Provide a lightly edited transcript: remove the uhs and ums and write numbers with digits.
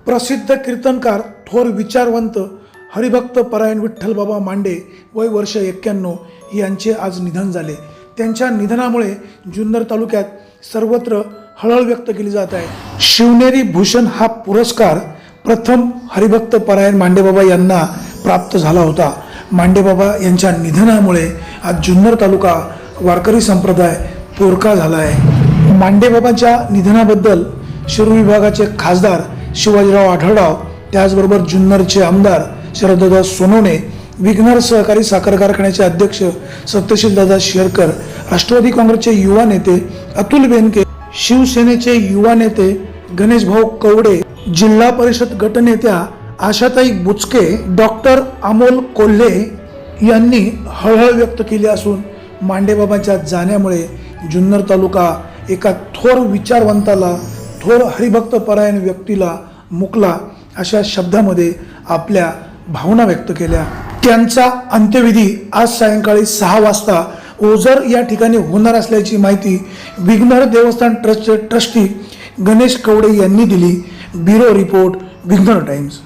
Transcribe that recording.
प्रसिद्ध कीर्तनकार थोर विचारवंत हरिभक्त परायण विठ्ठल बाबा मांडे वय वर्ष 91 यांचे आज निधन झाले। त्यांच्या निधनामुळे जुन्नर तालुक्यात सर्वत्र हळहळ व्यक्त केली जात आहे। शिवनेरी भूषण हा पुरस्कार प्रथम हरिभक्त परायण मांडेबाबा यांना प्राप्त झाला होता। मांडेबाबा यांच्या निधनामुळे आज जुन्नर तालुका वारकरी संप्रदाय पोरका झाला आहे। मांडेबाबांच्या निधनाबद्दल शिरूर विभागाचे खासदार शिवाजीराव आढळराव, त्याचबरोबर जुन्नरचे आमदार शरददादा सोनवणे, विघ्नर सहकारी साखर कारखान्याचे अध्यक्ष सत्यशीलदादा शेरकर, राष्ट्रवादी काँग्रेसचे युवा नेते अतुल बेनके, शिवसेनेचे युवा नेते गणेश भाऊ कवडे, जिल्हा परिषद गटनेत्या आशाताई बुचके, डॉक्टर अमोल कोल्हे यांनी हळहळ व्यक्त केली असून मांडेबाबांच्या जाण्यामुळे जुन्नर तालुका एका थोर विचारवंताला, थोर हरिभक्त परायण व्यक्तीला मुकला अशा शब्दामध्ये आपल्या भावना व्यक्त केल्या। त्यांचा अंत्यविधी आज सायंकाळी 6 वाजता ओझर या ठिकाणी होणार असल्याची माहिती विघ्नर देवस्थान ट्रस्टचे ट्रस्टी गणेश कवडे यांनी दिली। ब्युरो रिपोर्ट, विघ्नर टाइम्स।